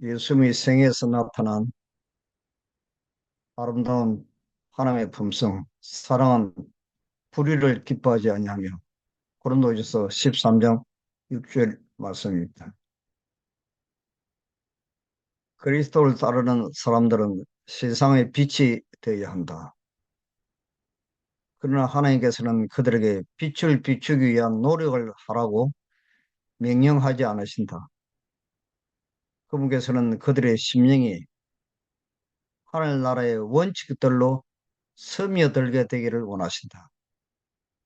예수님의 생에서 나타난 아름다운 하나님의 품성, 사랑은 불의를 기뻐하지 아니하며. 고린도전서 13장 6절 말씀입니다. 그리스도를 따르는 사람들은 세상의 빛이 되어야 한다. 그러나 하나님께서는 그들에게 빛을 비추기 위한 노력을 하라고 명령하지 않으신다. 그분께서는 그들의 심령이 하늘나라의 원칙들로 스며들게 되기를 원하신다.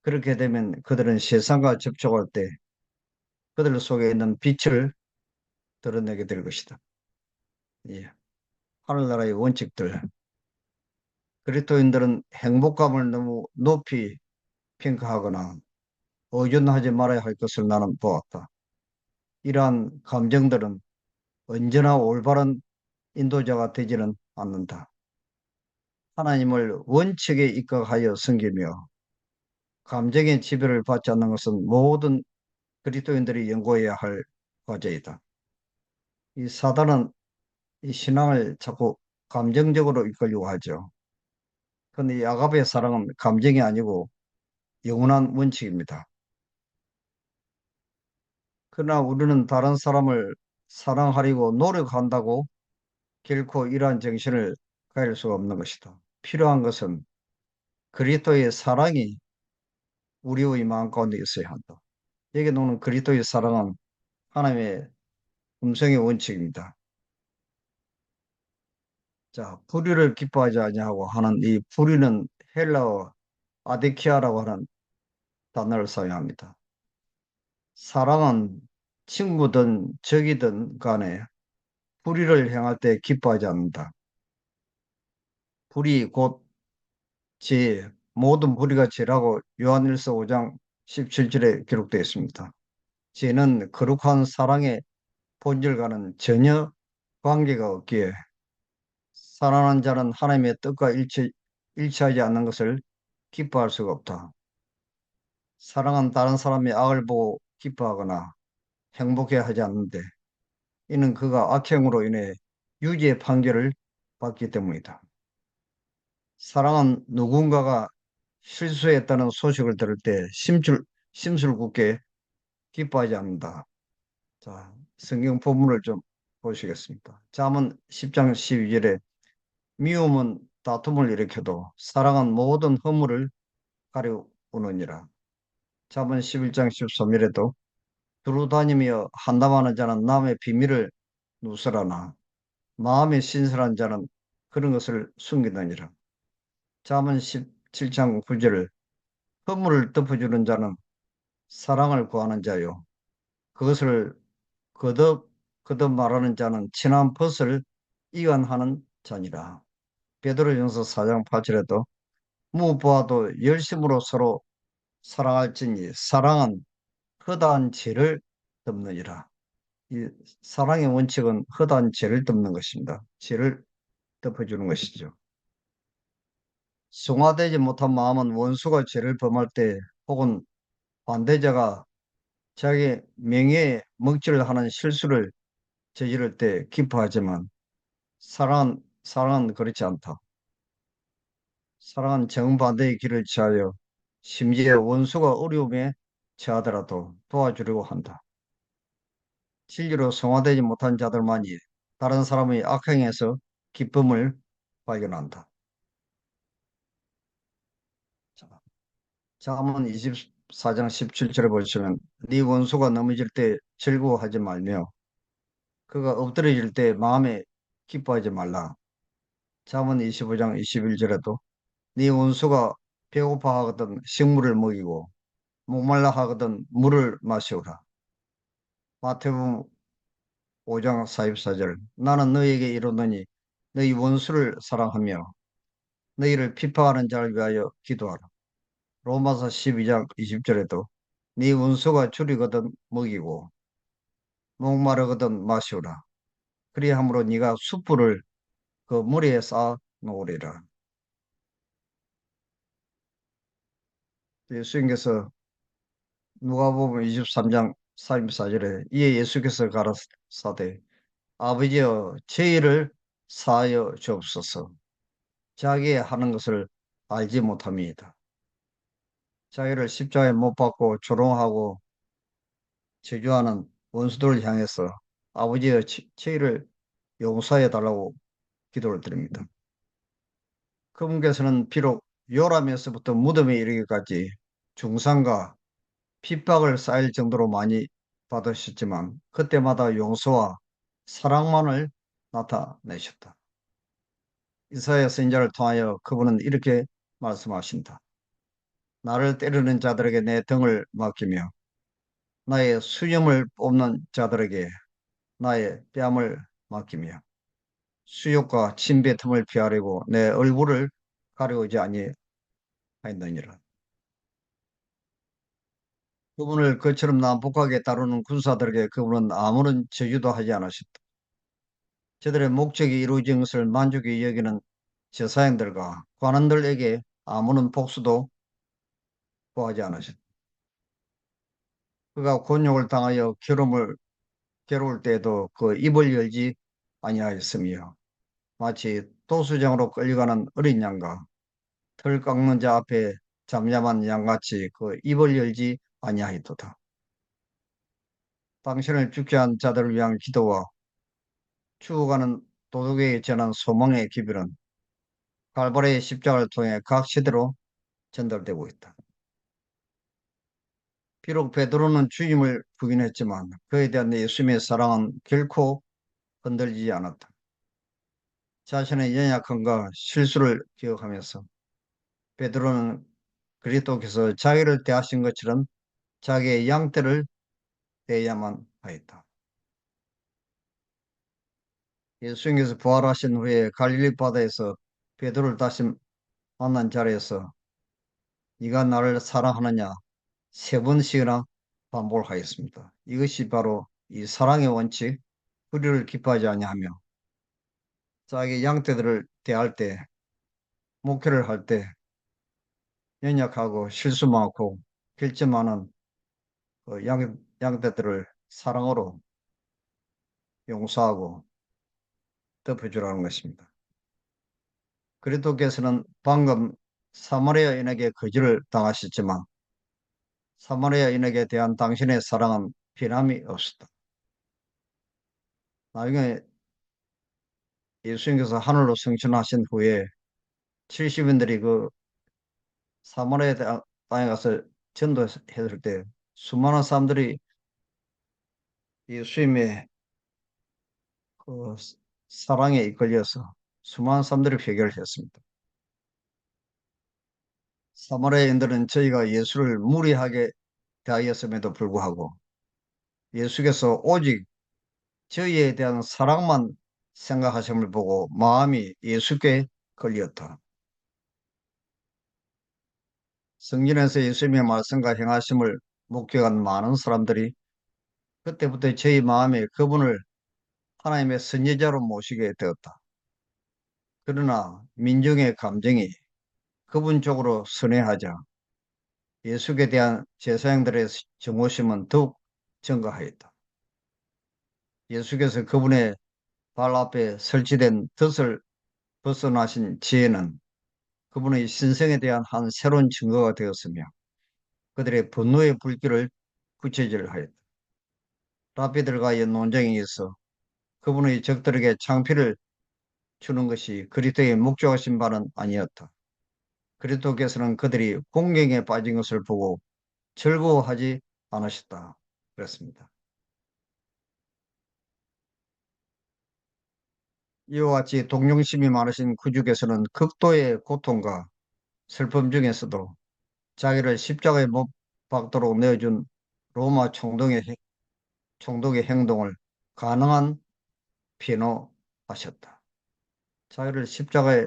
그렇게 되면 그들은 세상과 접촉할 때 그들 속에 있는 빛을 드러내게 될 것이다. 예. 하늘나라의 원칙들. 그리스도인들은 행복감을 너무 높이 평가하거나 의존하지 말아야 할 것을 나는 보았다. 이러한 감정들은 언제나 올바른 인도자가 되지는 않는다. 하나님을 원칙에 입각하여 섬기며 감정의 지배를 받지 않는 것은 모든 그리스도인들이 연구해야 할 과제이다. 이 사단은 이 신앙을 자꾸 감정적으로 이끌려고 하죠. 그런데 이 아가페의 사랑은 감정이 아니고 영원한 원칙입니다. 그러나 우리는 다른 사람을 사랑하려고 노력한다고 결코 이러한 정신을 가질 수가 없는 것이다. 필요한 것은 그리스도의 사랑이 우리의 마음 가운데 있어야 한다. 여기 나오는 그리스도의 사랑은 하나님의 음성의 원칙입니다. 자, 불의를 기뻐하지 아니하고 하는 이 불의는 헬라어 아데키아라고 하는 단어를 사용합니다. 사랑은 친구든 적이든 간에 불의를 행할 때 기뻐하지 않는다. 불의 곧 지, 모든 불의가 지라고 요한일서 5장 17절에 기록되어 있습니다. 지는 거룩한 사랑의 본질과는 전혀 관계가 없기에 사랑하는 자는 하나님의 뜻과 일치하지 않는 것을 기뻐할 수가 없다. 사랑은 다른 사람의 악을 보고 기뻐하거나 행복해 하지 않는데 이는 그가 악행으로 인해 유죄의 판결을 받기 때문이다. 사랑은 누군가가 실수했다는 소식을 들을 때 심술 굳게 기뻐하지 않는다. 자, 성경 본문을 좀 보시겠습니다. 잠언 10장 12절에 미움은 다툼을 일으켜도 사랑은 모든 허물을 가려우느니라. 잠언 11장 13절에도 두루 다니며 한담하는 자는 남의 비밀을 누설하나 마음이 신선한 자는 그런 것을 숨기느니라. 잠언 17장 9절 허물을 덮어주는 자는 사랑을 구하는 자요. 그것을 거듭 거듭 말하는 자는 친한 벗을 이간하는 자니라. 베드로전서 4장 8절에도 무엇보아도 열심으로 서로 사랑할지니 사랑은 허다한 죄를 덮느니라. 이 사랑의 원칙은 허다한 죄를 덮는 것입니다. 죄를 덮어주는 것이죠. 성화되지 못한 마음은 원수가 죄를 범할 때 혹은 반대자가 자기 명예에 먹칠을 하는 실수를 저지를 때 기뻐하지만 사랑은 그렇지 않다. 사랑은 정반대의 길을 취하여 심지어 원수가 어려움에 처하더라도 도와주려고 한다. 진리로 성화되지 못한 자들만이 다른 사람의 악행에서 기쁨을 발견한다. 자, 잠언 24장 17절에 보시면 네 원수가 넘어질 때 즐거워하지 말며 그가 엎드려질 때 마음에 기뻐하지 말라. 잠언 25장 21절에도 네 원수가 배고파 하거든 식물을 먹이고 목말라 하거든 물을 마시오라. 마태복음 5장 44절 나는 너희에게 이르노니 너희 원수를 사랑하며 너희를 비판하는 자를 위하여 기도하라. 로마서 12장 20절에도 네 원수가 줄이거든 먹이고 목마르거든 마시오라. 그리함으로 네가 숯불을 그 머리에 쌓아 놓으리라. 예수님께서 누가복음 23장 34절에 이에 예수께서 가라사대 아버지여 저희를 사하여 주옵소서. 자기의 하는 것을 알지 못합니다. 자기를 십자가에 못 박고 조롱하고 저주하는 원수들을 향해서 아버지여 저희를 용서해 달라고 기도를 드립니다. 그분께서는 비록 요람에서부터 무덤에 이르기까지 중상과 핍박을 쌓일 정도로 많이 받으셨지만 그때마다 용서와 사랑만을 나타내셨다. 이사야 선지자를 통하여 그분은 이렇게 말씀하신다. 나를 때리는 자들에게 내 등을 맡기며 나의 수염을 뽑는 자들에게 나의 뺨을 맡기며 수욕과 침뱉 틈을 피하려고 내 얼굴을 가려오지 아니하였느니라. 그분을 그처럼 난폭하게 다루는 군사들에게 그분은 아무런 저주도 하지 않으셨다. 저들의 목적이 이루어진 것을 만족히 여기는 제사장들과 관원들에게 아무런 복수도 구하지 않으셨다. 그가 곤욕을 당하여 괴로울 때에도 그 입을 열지 아니하였으며 마치 도수장으로 끌려가는 어린 양과 털 깎는 자 앞에 잠잠한 양같이 그 입을 열지 아니하였도다. 당신을 죽게 한 자들을 위한 기도와 죽어가는 도덕에 전한 소망의 기별은 갈보리의 십자가를 통해 각 시대로 전달되고 있다. 비록 베드로는 주임을 부인했지만 그에 대한 예수님의 사랑은 결코 흔들리지 않았다. 자신의 연약함과 실수를 기억하면서 베드로는 그리스도께서 자기를 대하신 것처럼 자기의 양떼를 대야만 하였다. 예수님께서 부활하신 후에 갈릴리 바다에서 베드로를 다시 만난 자리에서 네가 나를 사랑하느냐 세 번씩이나 반복을 하였습니다. 이것이 바로 이 사랑의 원칙, 불의를 기뻐하지 아니하며 자기 양떼들을 대할 때, 목회를 할 때 연약하고 실수 많고 결점 많은 그 양떼들을 사랑으로 용서하고 덮어주라는 것입니다. 그리스도께서는 방금 사마리아인에게 거절을 당하셨지만 사마리아인에게 대한 당신의 사랑은 변함이 없었다. 나중에 예수님께서 하늘로 승천하신 후에 70인들이 그 사마리아 땅에 가서 전도했을 때 수많은 사람들이 예수님의 그 사랑에 이끌려서 수많은 사람들이 회개를 했습니다. 사마리아인들은 저희가 예수를 무리하게 대하였음에도 불구하고 예수께서 오직 저희에 대한 사랑만 생각하심을 보고 마음이 예수께 걸렸다. 성전에서 예수님의 말씀과 행하심을 목격한 많은 사람들이 그때부터 저희 마음에 그분을 하나님의 선지자로 모시게 되었다. 그러나 민중의 감정이 그분 쪽으로 선회하자 예수에 대한 제사장들의 정오심은 더욱 증가하였다. 예수께서 그분의 발 앞에 설치된 덫을 벗어나신 지혜는 그분의 신성에 대한 한 새로운 증거가 되었으며 그들의 분노의 불길을 부채질 하였다. 라피들과의 논쟁에 있어 그분의 적들에게 창피를 주는 것이 그리스도의 목적하신 바는 아니었다. 그리스도께서는 그들이 공경에 빠진 것을 보고 즐거워하지 않으셨다. 그렇습니다. 이와 같이 동정심이 많으신 구주께서는 극도의 고통과 슬픔 중에서도 자기를 십자가에 못 박도록 내어준 로마 총독의 행동을 가능한 변호하셨다. 자기를 십자가에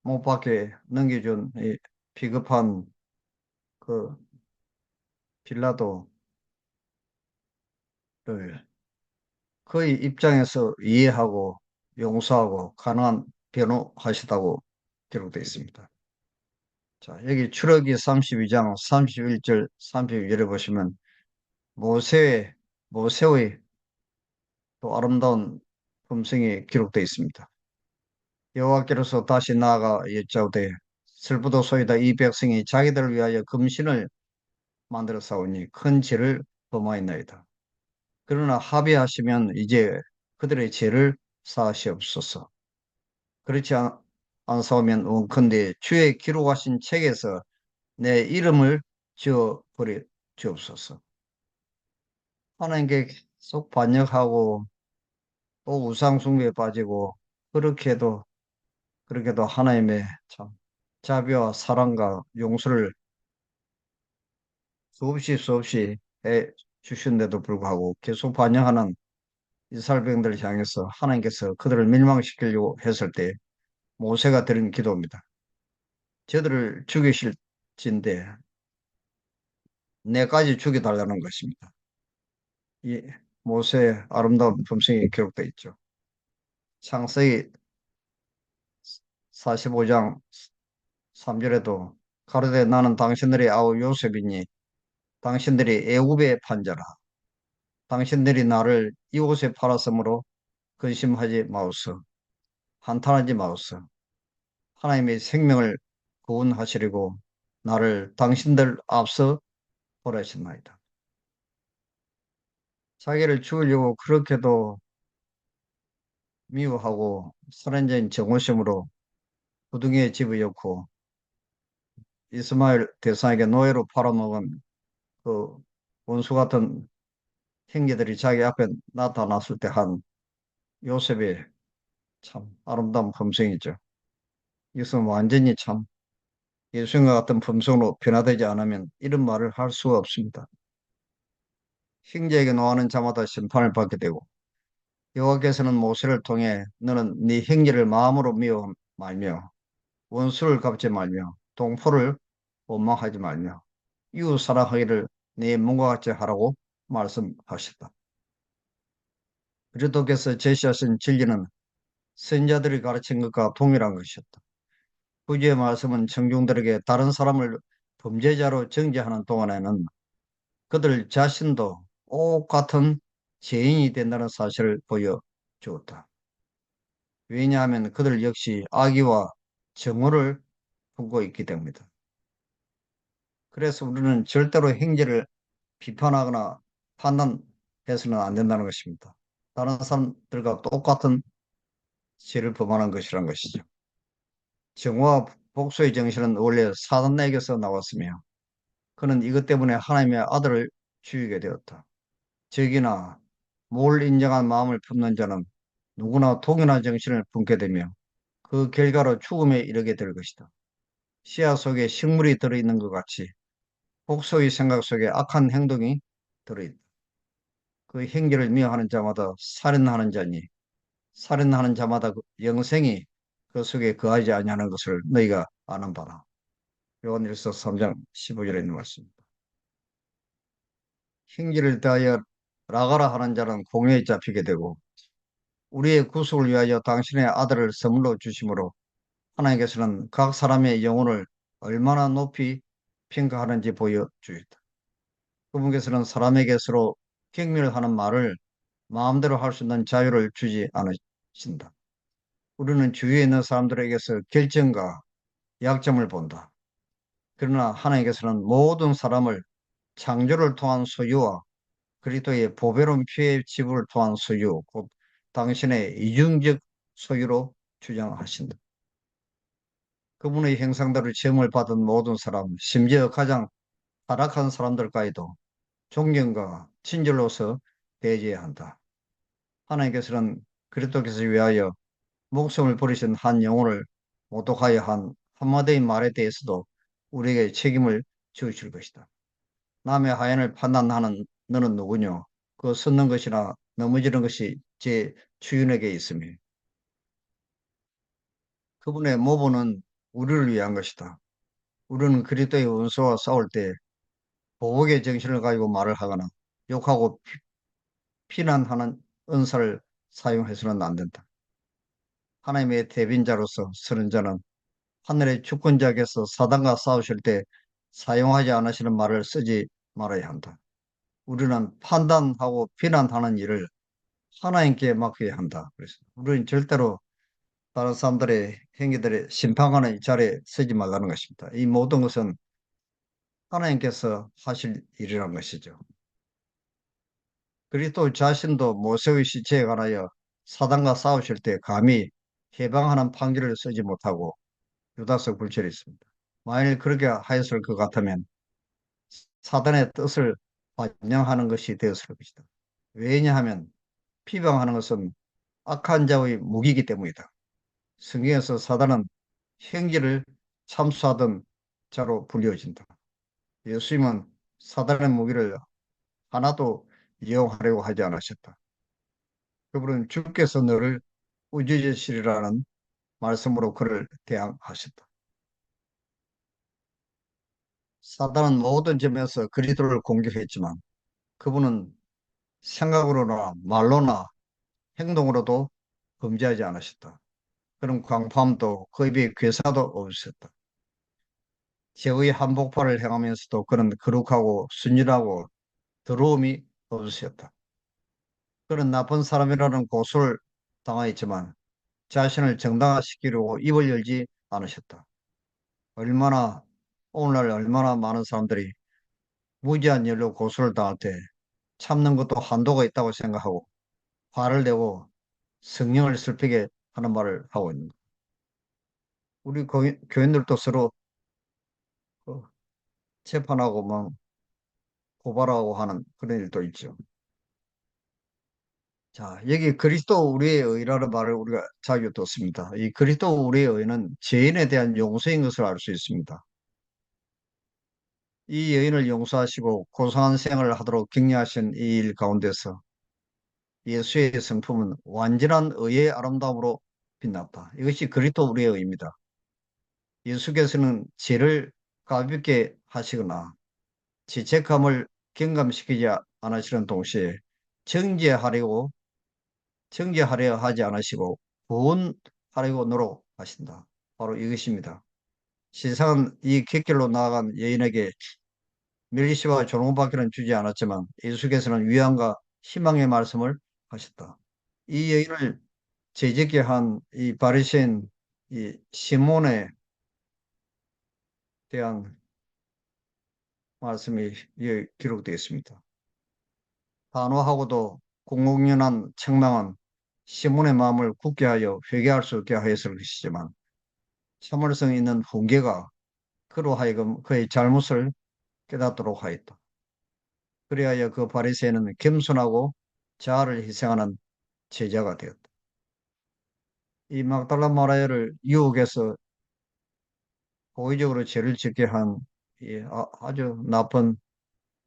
못 박게 넘겨준 이 비겁한 그 빌라도를 그의 입장에서 이해하고 용서하고 가능한 변호하시다고 기록되어 있습니다. 자, 여기 출애굽기 32장 31절 32절에 보시면 모세의 또 아름다운 품성이 기록되어 있습니다. 여호와께로서 다시 나아가 여짜오되 슬프도소이다. 이 백성이 자기들을 위하여 금신을 만들어 싸우니 큰 죄를 범하였나이다. 그러나 합의하시면 이제 그들의 죄를 사하시옵소서. 그렇지 않사오면 원컨대 주의 기록하신 책에서 내 이름을 지어 버려 주옵소서. 하나님께 계속 반역하고 또 우상 숭배에 빠지고 그렇게도 하나님의 참 자비와 사랑과 용서를 수없이 해 주신데도 불구하고 계속 반역하는 이스라엘 백성들을 향해서 하나님께서 그들을 멸망시키려고 했을 때 모세가 드린 기도입니다. 저들을 죽이실진데 내까지 죽여달라는 것입니다. 이 모세의 아름다운 품성이 기록되어 있죠. 창세기 45장 3절에도 가로되 나는 당신들의 아우 요셉이니 당신들이 애굽의 판자라. 당신들이 나를 이곳에 팔았으므로 근심하지 마옵소. 한탄하지 마옵소. 하나님의 생명을 구원하시려고 나를 당신들 앞서 보내셨나이다. 자기를 죽이려고 그렇게도 미워하고 살인자인 정오심으로 구덩이에 집어넣고 이스마엘 대상에게 노예로 팔아먹은 그 원수 같은 형제들이 자기 앞에 나타났을 때 한 요셉의 참 아름다운 품성이죠. 이것은 완전히 참 예수님과 같은 품성으로 변화되지 않으면 이런 말을 할 수가 없습니다. 형제에게 노하는 자마다 심판을 받게 되고 여호와께서는 모세를 통해 너는 네 형제를 마음으로 미워 말며 원수를 갚지 말며 동포를 원망하지 말며 이웃 사랑하기를 네 몸과 같이 하라고 말씀하셨다. 그리스도께서 제시하신 진리는 선자들이 가르친 것과 동일한 것이었다. 구주의 말씀은 청중들에게 다른 사람을 범죄자로 정죄하는 동안에는 그들 자신도 똑같은 죄인이 된다는 사실을 보여주었다. 왜냐하면 그들 역시 악의와 정오를 품고 있기 때문이다. 그래서 우리는 절대로 행제를 비판하거나 판단해서는 안 된다는 것입니다. 다른 사람들과 똑같은 죄를 범하는 것이란 것이죠. 정오와 복수의 정신은 원래 사단에게서 나왔으며 그는 이것 때문에 하나님의 아들을 죽이게 되었다. 적이나 뭘 인정한 마음을 품는 자는 누구나 동일한 정신을 품게 되며 그 결과로 죽음에 이르게 될 것이다. 씨앗 속에 식물이 들어있는 것 같이 복수의 생각 속에 악한 행동이 들어있다. 그 행위를 미워하는 자마다 살인하는 자니 살인하는 자마다 그 영생이 그 속에 거하지 아니하는 것을 너희가 아는 바라. 요한일서 3장 15절에 있는 말씀입니다. 행위를 대하여 나가라 하는 자는 공회에 잡히게 되고 우리의 구속을 위하여 당신의 아들을 선물로 주심으로 하나님께서는 각 사람의 영혼을 얼마나 높이 평가하는지 보여주셨다. 그분께서는 사람에게 서로 경멸하는 말을 마음대로 할 수 있는 자유를 주지 않으신다. 우리는 주위에 있는 사람들에게서 결정과 약점을 본다. 그러나 하나님께서는 모든 사람을 창조를 통한 소유와 그리스도의 보배로운 피의 지불을 통한 소유, 곧 당신의 이중적 소유로 주장하신다. 그분의 형상대로 지음을 받은 모든 사람, 심지어 가장 타락한 사람들까지도 존경과 친절로서 대해야 한다. 하나님께서는 그리스도께서 위하여 목숨을 버리신 한 영혼을 모독하여 한 한마디의 말에 대해서도 우리에게 책임을 지으실 것이다. 남의 하인을 판단하는 너는 누구뇨? 그 섰는 것이나 넘어지는 것이 제 주인에게 있으며 그분의 모본은 우리를 위한 것이다. 우리는 그리스도의 원수와 싸울 때 보복의 정신을 가지고 말을 하거나 욕하고 피난하는 은사를 사용해서는 안 된다. 하나님의 대변자로서 서는 자는 하늘의 주권자께서 사단과 싸우실 때 사용하지 않으시는 말을 쓰지 말아야 한다. 우리는 판단하고 비난하는 일을 하나님께 맡겨야 한다. 그래서 우리는 절대로 다른 사람들의 행위들에 심판하는 이 자리에 서지 말라는 것입니다. 이 모든 것은 하나님께서 하실 일이라는 것이죠. 그리스도 자신도 모세의 시체에 관하여 사단과 싸우실 때 감히 해방하는 판결을 쓰지 못하고 유다서 굴절이 있습니다. 만일 그렇게 하였을 것 같으면 사단의 뜻을 반영하는 것이 되었을 것이다. 왜냐하면 피방하는 것은 악한 자의 무기이기 때문이다. 성경에서 사단은 형제를 참수하던 자로 불리워진다. 예수님은 사단의 무기를 하나도 이용하려고 하지 않으셨다. 그분은 주께서 너를 우주제시리라는 말씀으로 그를 대항하셨다. 사단은 모든 점에서 그리스도를 공격했지만 그분은 생각으로나 말로나 행동으로도 범죄하지 않으셨다. 그런 광범도 그 입에 괴사도 없으셨다. 죄의 한복판을 행하면서도 그는 거룩하고 순진하고 더러움이 없으셨다. 그는 나쁜 사람이라는 고소를 당하였지만 자신을 정당화시키려고 입을 열지 않으셨다. 얼마나 오늘날 얼마나 많은 사람들이 무지한 일로 고소를 당할 때 참는 것도 한도가 있다고 생각하고 화를 내고 성령을 슬피게 하는 말을 하고 있는 것. 우리 교인들도 서로 그 재판하고 막 고발하고 하는 그런 일도 있죠. 자, 여기 그리스도 우리의 의라는 말을 우리가 자주 듣습니다. 이 그리스도 우리의 의는 죄인에 대한 용서인 것을 알 수 있습니다. 이 여인을 용서하시고 고상한 생활을 하도록 격려하신 이 일 가운데서 예수의 성품은 완전한 의의 아름다움으로 빛났다. 이것이 그리스도 우리의 의입니다. 예수께서는 죄를 가볍게 하시거나 죄책감을 경감시키지 않으시는 동시에 정죄하려고 정죄하려 하지 않으시고 구원하려고 노력하신다. 바로 이것입니다. 세상은 이 객길로 나아간 여인에게 멸시와 조롱밖에는 주지 않았지만 예수께서는 위안과 희망의 말씀을 하셨다. 이 여인을 죄짓게 한 이 바리새인 이 시몬에 대한 말씀이 기록되어 있습니다. 단호하고도 공공연한 책망은 시몬의 마음을 굳게 하여 회개할 수 없게 하였을 것이지만 참을성 있는 훈계가 그로 하여금 그의 잘못을 깨닫도록 하였다. 그리하여 그 바리새인은 겸손하고 자아를 희생하는 제자가 되었다. 이 막달라 마리아를 유혹해서 고의적으로 죄를 짓게 한 아주 나쁜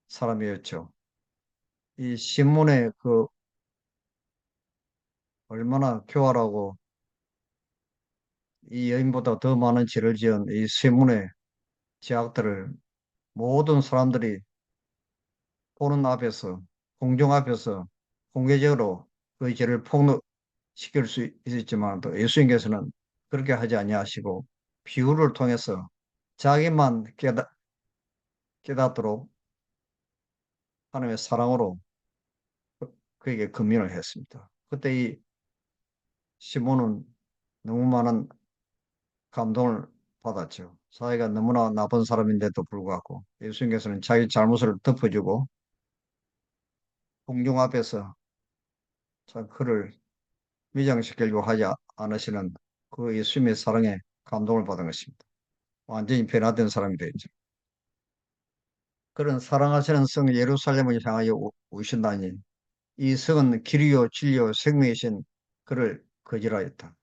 사람이었죠. 이 신문의 그 얼마나 교활하고 이 여인보다 더 많은 죄를 지은 이 신문의 죄악들을 모든 사람들이 보는 앞에서 공중 앞에서 공개적으로 그 죄를 폭로시킬 수 있었지만 또 예수님께서는 그렇게 하지 아니하시고 비유를 통해서 자기만 깨닫도록 하나님의 사랑으로 그에게 금연을 했습니다. 그때 이 시몬은 너무 많은 감동을 받았죠. 자기가 너무나 나쁜 사람인데도 불구하고 예수님께서는 자기 잘못을 덮어주고 공중 앞에서 참 그를 위장시키려고 하지 않으시는 그 예수님의 사랑에 감동을 받은 것입니다. 완전히 변화된 사람이 되었죠. 그런 사랑하시는 성 예루살렘을 향하여 오신다니 이 성은 길이요 진리요 생명이신 그를 거절하였다.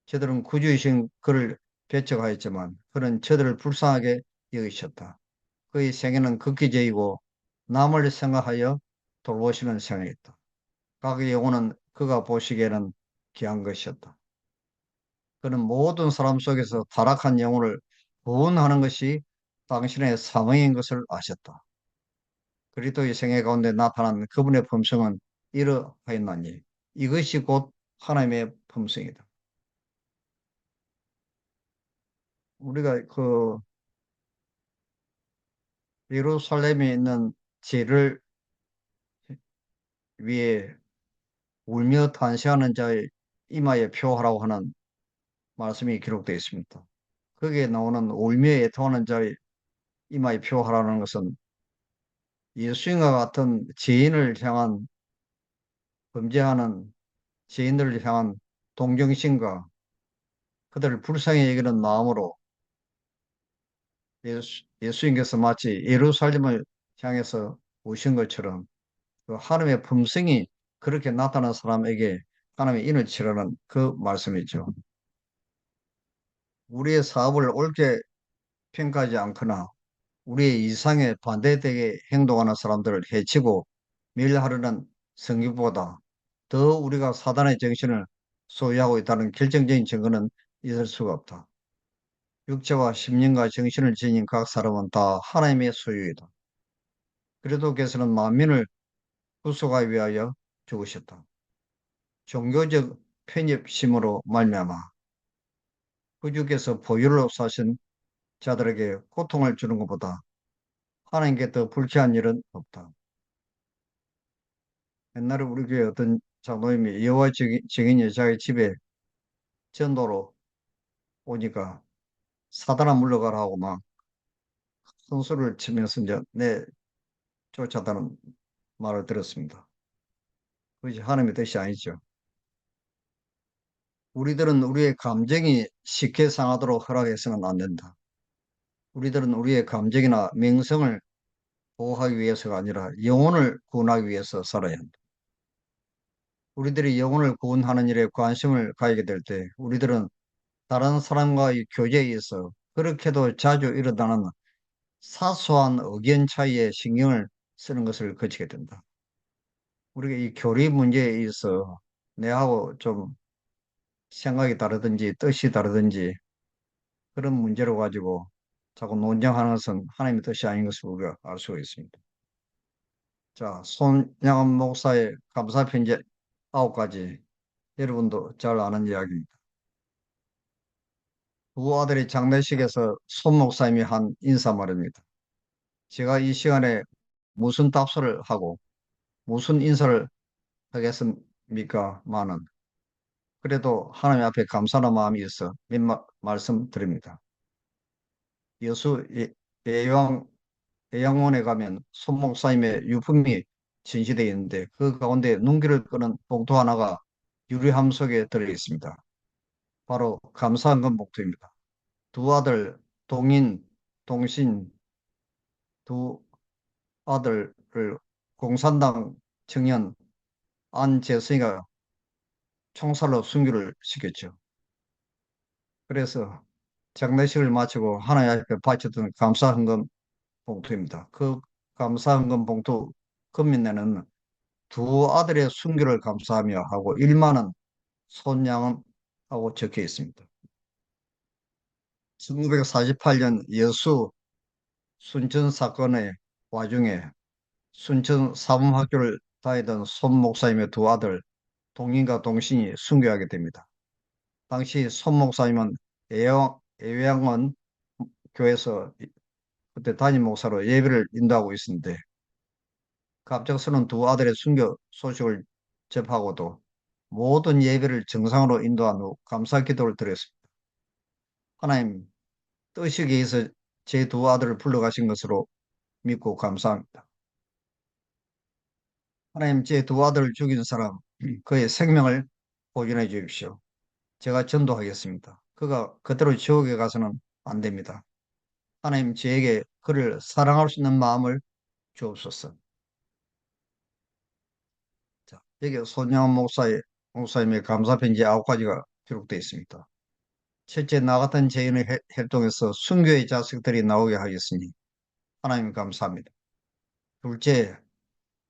저들은 구주이신 그를 배척하였지만 그는 저들을 불쌍하게 여기셨다. 그의 생애는 극히 제이고 남을 생각하여 돌보시는 생애였다. 각 영혼은 그가 보시기에는 귀한 것이었다. 그는 모든 사람 속에서 타락한 영혼을 구원하는 것이 당신의 사명인 것을 아셨다. 그리스도의 생애 가운데 나타난 그분의 품성은 이러하였나니 이것이 곧 하나님의 품성이다. 우리가 그 예루살렘에 있는 죄를 위해 울며 탄식하는 자의 이마에 표하라고 하는 말씀이 기록되어 있습니다. 거기에 나오는 울며 애통하는 자의 이마에 표하라는 것은 예수님과 같은 죄인을 향한 범죄하는 죄인들을 향한 동정심과 그들을 불쌍히 여기는 마음으로 예수님께서 마치 예루살렘을 향해서 오신 것처럼 그 하나님의 품성이 그렇게 나타난 사람에게 하나님의 인을 치르는 그 말씀이죠. 우리의 사업을 옳게 평가하지 않거나 우리의 이상에 반대되게 행동하는 사람들을 해치고 멸하려는 성경보다 더 우리가 사단의 정신을 소유하고 있다는 결정적인 증거는 있을 수가 없다. 육체와 심령과 정신을 지닌 각 사람은 다 하나님의 소유이다. 그래도 그에서는 만민을 구속하기 위하여 죽으셨다. 종교적 편협심으로 말미암아 그 주께서 보혈로 사신 자들에게 고통을 주는 것보다 하나님께 더 불쾌한 일은 없다. 옛날에 우리 교회 어떤 장로님이 여호와 증인 여자의 집에 전도로 오니까 사단아 물러가라 하고 막 선수를 치면서 이제 쫓아다는 말을 들었습니다. 그것이 하나님의 뜻이 아니죠. 우리들은 우리의 감정이 쉽게 상하도록 허락해서는 안 된다. 우리들은 우리의 감정이나 명성을 보호하기 위해서가 아니라 영혼을 구원하기 위해서 살아야 한다. 우리들이 영혼을 구원하는 일에 관심을 가지게 될 때 우리들은 다른 사람과의 교제에 있어 그렇게도 자주 일어나는 사소한 의견 차이에 신경을 쓰는 것을 거치게 된다. 우리가 이 교리 문제에 있어 내하고 좀 생각이 다르든지 뜻이 다르든지 그런 문제로 가지고 자꾸 논쟁하는 것은 하나님의 뜻이 아닌 것을 우리가 알 수가 있습니다. 자, 손양원 목사의 감사 편지 9가지 여러분도 잘 아는 이야기입니다. 두 아들의 장례식에서 손 목사님이 한 인사말입니다. 제가 이 시간에 무슨 답서를 하고 무슨 인사를 하겠습니까? 많은 그래도 하나님 앞에 감사하는 마음이 있어 말씀드립니다. 여수 예왕 예양원에 가면 손 목사님의 유품이 전시되어 있는데 그 가운데 눈길을 끄는 봉투 하나가 유리함 속에 들어 있습니다. 바로 감사한금 봉투입니다. 두 아들 동인, 동신 두 아들을 공산당 청년 안재성이가 총살로 순교를 시켰죠. 그래서 장례식을 마치고 하나님 앞에 바쳤던 감사헌금 봉투입니다. 그 감사헌금 봉투 금면에는 두 아들의 순교를 감사하며 하고 1만 원 손양은 하고 적혀 있습니다. 1948년 여수 순천 사건의 와중에 순천 사범학교를 다니던 손 목사님의 두 아들 동인과 동신이 순교하게 됩니다. 당시 손 목사님은 애양원 교회에서 그때 담임 목사로 예배를 인도하고 있었는데 갑작스러운 두 아들의 순교 소식을 접하고도 모든 예배를 정상으로 인도한 후 감사 기도를 드렸습니다. 하나님 뜻이 계해서 제 두 아들을 불러가신 것으로 믿고 감사합니다. 하나님 제 두 아들을 죽인 사람 그의 생명을 보존해 주십시오. 제가 전도하겠습니다. 그가 그대로 지옥에 가서는 안 됩니다. 하나님 저에게 그를 사랑할 수 있는 마음을 주옵소서. 자, 여기 손양원 목사님의 감사 편지 9가지가 기록되어 있습니다. 첫째, 나 같은 죄인의 활동에서 순교의 자식들이 나오게 하겠으니 하나님 감사합니다. 둘째,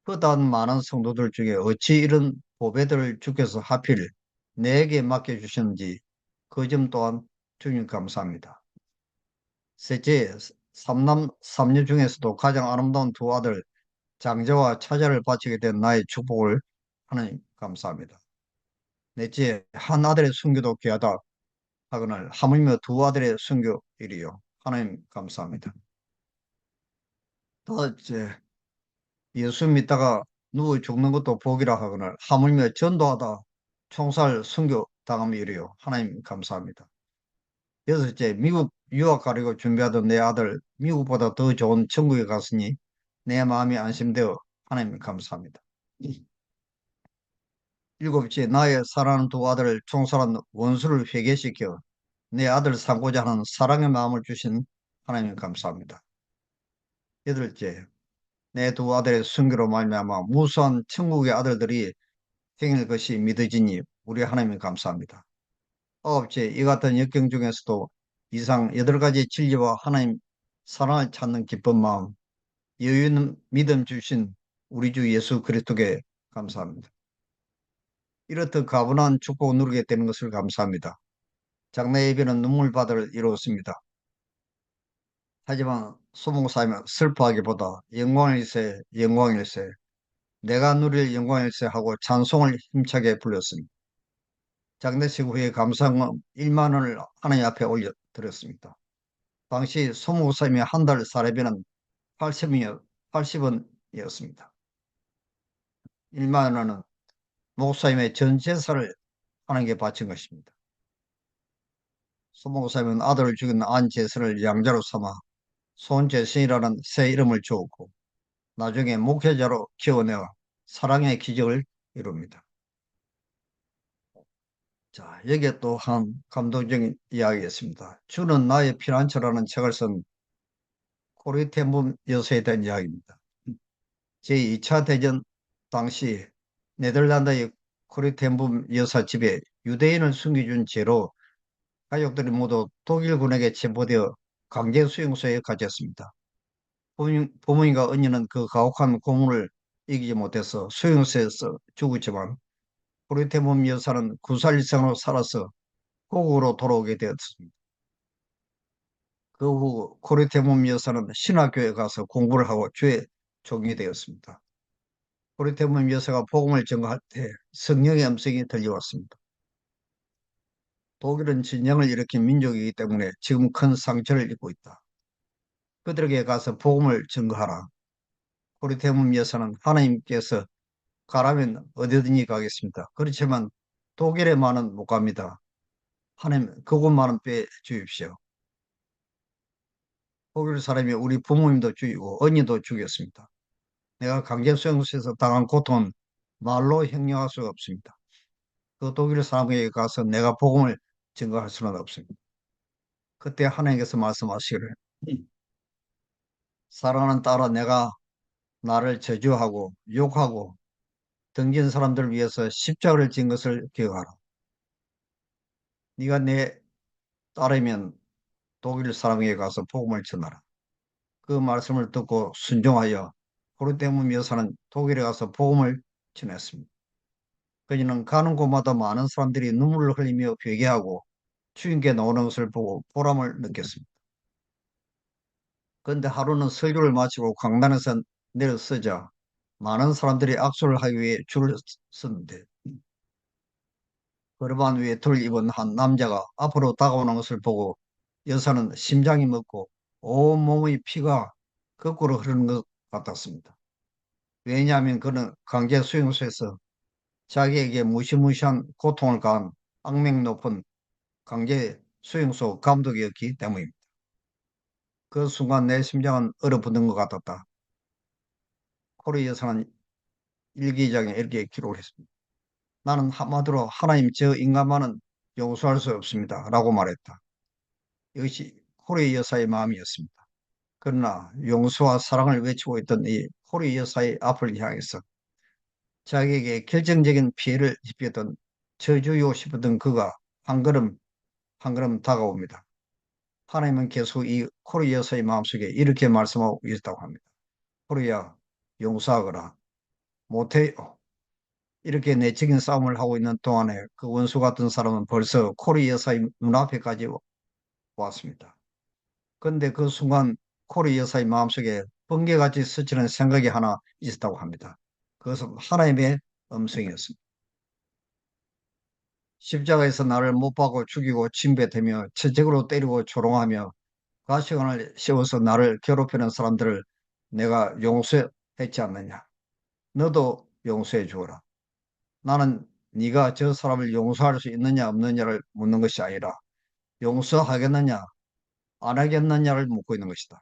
허다한 많은 성도들 중에 어찌 이런 보배들을 주께서 하필 내게 맡겨주셨는지 그 점 또한 주님 감사합니다. 셋째, 삼남 삼녀 중에서도 가장 아름다운 두 아들 장자와 차자를 바치게 된 나의 축복을 하나님 감사합니다. 넷째, 한 아들의 순교도 귀하다 하거늘 하물며 두 아들의 순교일이요. 하나님 감사합니다. 다섯째, 예수 믿다가 누워 죽는 것도 복이라 하거늘 하물며 전도하다 총살 순교 당하면 이래요. 하나님 감사합니다. 여섯째, 미국 유학 가려고 준비하던 내 아들 미국보다 더 좋은 천국에 갔으니 내 마음이 안심되어 하나님 감사합니다. 일곱째, 나의 사랑하는 두 아들을 총살한 원수를 회개시켜 내 아들 삼고자 하는 사랑의 마음을 주신 하나님 감사합니다. 여덟째, 내 두 아들의 순교로 말미암아 무수한 천국의 아들들이 생길 것이 믿어지니 우리 하나님 감사합니다. 아홉째, 이 같은 역경 중에서도 이상 여덟 가지 진리와 하나님 사랑을 찾는 기쁜 마음, 여유 있는 믿음 주신 우리 주 예수 그리스도께 감사합니다. 이렇듯 가분한 축복을 누리게 되는 것을 감사합니다. 장래 예배는 눈물바다를 이루었습니다. 하지만 소목사님은 슬퍼하기보다 영광일세 영광일세 내가 누릴 영광일세 하고 찬송을 힘차게 불렀습니다. 장례식 후에 감사금 1만 원을 하나님 앞에 올려드렸습니다. 당시 소목사님의 한 달 사례비는 80원이었습니다. 1만 원은 목사님의 전 재산을 하나님께 바친 것입니다. 소목사님은 아들을 죽인 안재선을 양자로 삼아 손재선이라는 새 이름을 주었고 나중에 목회자로 키워내어 사랑의 기적을 이룹니다. 자, 여기에 또 한 감동적인 이야기가 있습니다. 주는 나의 피난처라는 책을 쓴 코리텐범 여사에 대한 이야기입니다. 제2차 대전 당시 네덜란드의 코리텐범 여사 집에 유대인을 숨겨준 죄로 가족들이 모두 독일군에게 체포되어 강제 수용소에 갇혔습니다. 부모님과 언니는 그 가혹한 고문을 이기지 못해서 수용소에서 죽었지만 코리텐범 여사는 9살 이상으로 살아서 고국으로 돌아오게 되었습니다. 그 후 코리테문 여사는 신학교에 가서 공부를 하고 주의 종이 되었습니다. 코리테문 여사가 복음을 전가할 때 성령의 음성이 들려왔습니다. 독일은 진영을 일으킨 민족이기 때문에 지금 큰 상처를 입고 있다. 그들에게 가서 복음을 전가하라. 코리테문 여사는 하나님께서 가라면 어디든지 가겠습니다. 그렇지만 독일에만은 못 갑니다. 하나님 그곳만은 빼주십시오. 독일 사람이 우리 부모님도 죽이고 언니도 죽였습니다. 내가 강제수용소에서 당한 고통은 말로 형용할 수가 없습니다. 그 독일 사람에게 가서 내가 복음을 증거할 수는 없습니다. 그때 하나님께서 말씀하시기를 사랑하는 딸아 내가 나를 저주하고 욕하고 등진 사람들을 위해서 십자가를 진 것을 기억하라. 네가 내 딸이면 독일 사람에게 가서 복음을 전하라. 그 말씀을 듣고 순종하여 고르데문 여사는 독일에 가서 복음을 전했습니다. 그녀는 가는 곳마다 많은 사람들이 눈물을 흘리며 회개하고 주님께 나오는 것을 보고 보람을 느꼈습니다. 그런데 하루는 설교를 마치고 강단에서 내려서자 많은 사람들이 악수를 하기 위해 줄을 섰는데 거르반 외투를 입은 한 남자가 앞으로 다가오는 것을 보고 여사는 심장이 멎고 온몸의 피가 거꾸로 흐르는 것 같았습니다. 왜냐하면 그는 강제 수용소에서 자기에게 무시무시한 고통을 가한 악명 높은 강제 수용소 감독이었기 때문입니다. 그 순간 내 심장은 얼어붙는 것 같았다. 코리 여사는 일기장에 이렇게 기록을 했습니다. 나는 한마디로 하나님 저 인간만은 용서할 수 없습니다. 라고 말했다. 이것이 코리 여사의 마음이었습니다. 그러나 용서와 사랑을 외치고 있던 이 코리 여사의 앞을 향해서 자기에게 결정적인 피해를 입혔던 저주요 싶었던 그가 한 걸음 한 걸음 다가옵니다. 하나님은 계속 이 코리 여사의 마음속에 이렇게 말씀하고 있다고 합니다. 코리야 용서하거라. 못해요. 이렇게 내적인 싸움을 하고 있는 동안에 그 원수 같은 사람은 벌써 코리 여사의 눈앞에까지 왔습니다. 그런데 그 순간 코리 여사의 마음속에 번개같이 스치는 생각이 하나 있었다고 합니다. 그것은 하나님의 음성이었습니다. 십자가에서 나를 못 박고 죽이고 침뱉으며 채찍으로 때리고 조롱하며 가시관을 씌워서 나를 괴롭히는 사람들을 내가 용서했지 않느냐. 너도 용서해 주어라. 나는 네가 저 사람을 용서할 수 있느냐 없느냐를 묻는 것이 아니라 용서하겠느냐 안 하겠느냐를 묻고 있는 것이다.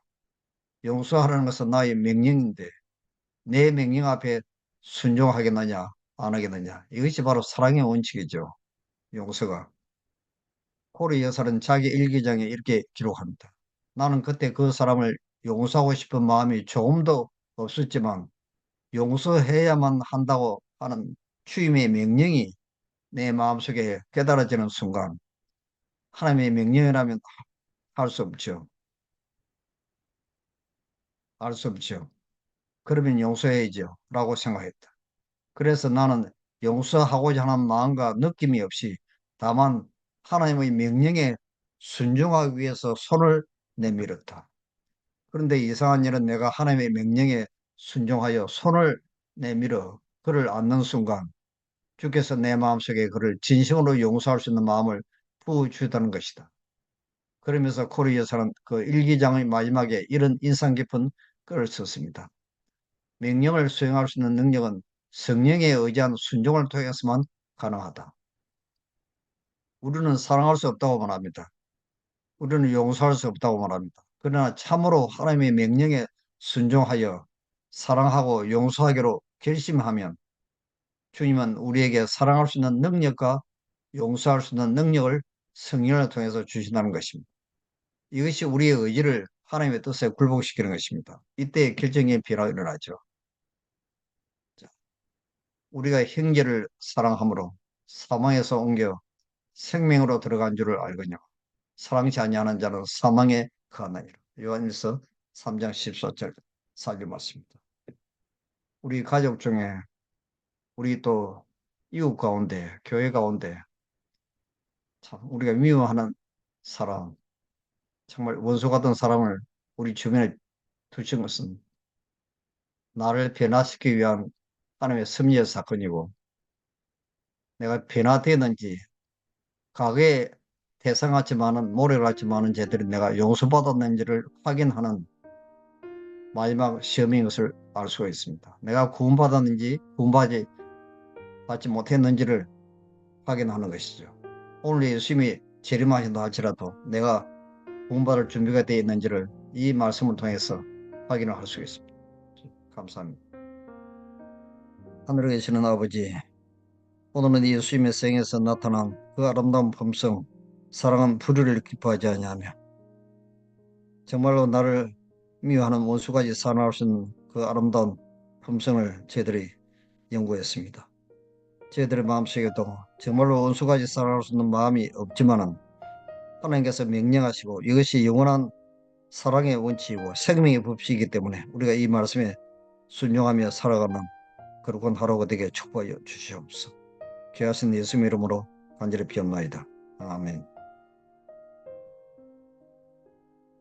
용서하라는 것은 나의 명령인데 내 명령 앞에 순종하겠느냐 안 하겠느냐, 이것이 바로 사랑의 원칙이죠. 용서가. 코리 여사는 자기 일기장에 이렇게 기록합니다. 나는 그때 그 사람을 용서하고 싶은 마음이 조금도 없었지만 용서해야만 한다고 하는 주님의 명령이 내 마음속에 깨달아지는 순간, 하나님의 명령이라면 할 수 없죠. 할 수 없죠. 그러면 용서해야죠 라고 생각했다. 그래서 나는 용서하고자 하는 마음과 느낌이 없이 다만 하나님의 명령에 순종하기 위해서 손을 내밀었다. 그런데 이상한 일은 내가 하나님의 명령에 순종하여 손을 내밀어 그를 안는 순간 주께서 내 마음속에 그를 진심으로 용서할 수 있는 마음을 부어주셨다는 것이다. 그러면서 코리 여사는 그 일기장의 마지막에 이런 인상 깊은 글을 썼습니다. 명령을 수행할 수 있는 능력은 성령에 의지한 순종을 통해서만 가능하다. 우리는 사랑할 수 없다고 말합니다. 우리는 용서할 수 없다고 말합니다. 그러나 참으로 하나님의 명령에 순종하여 사랑하고 용서하기로 결심하면 주님은 우리에게 사랑할 수 있는 능력과 용서할 수 있는 능력을 성령을 통해서 주신다는 것입니다. 이것이 우리의 의지를 하나님의 뜻에 굴복시키는 것입니다. 이때 결정의 변화가 일어나죠. 우리가 형제를 사랑함으로 사망에서 옮겨 생명으로 들어간 줄을 알거니와 사랑치 아니하는 자는 사망에 거하나니라. 요한일서 3장 14절 살림 맞습니다. 우리 가족 중에 우리 또 이웃 가운데 교회 가운데 참 우리가 미워하는 사람, 정말 원수 같은 사람을 우리 주변에 두신 것은 나를 변화시키기 위한 하나님의 섭리의 사건이고, 내가 변화되는지 과거에 태생하지 많은 모래같이 많은 죄들이 내가 용서받았는지를 확인하는 마지막 시험인 것을 알 수가 있습니다. 내가 구원받았는지 구원받지 못했는지를 확인하는 것이죠. 오늘 예수님이 재림하신다 할지라도 내가 구원받을 준비가 되어 있는지를 이 말씀을 통해서 확인을 할 수 있습니다. 감사합니다. 하늘에 계시는 아버지, 오늘은 예수님의 생에서 나타난 그 아름다운 품성, 사랑은 불의를 기뻐하지 아니하며 정말로 나를 미워하는 원수까지 사랑할 수 있는 그 아름다운 품성을 저희들이 연구했습니다. 저희들의 마음속에도 정말로 원수까지 사랑할 수 있는 마음이 없지만은 하나님께서 명령하시고 이것이 영원한 사랑의 원칙이고 생명의 법칙이기 때문에 우리가 이 말씀에 순종하며 살아가는 그런 하루가 되게 축복하여 주시옵소서. 귀하신 예수님 이름으로 간절히 비옵나이다. 아멘.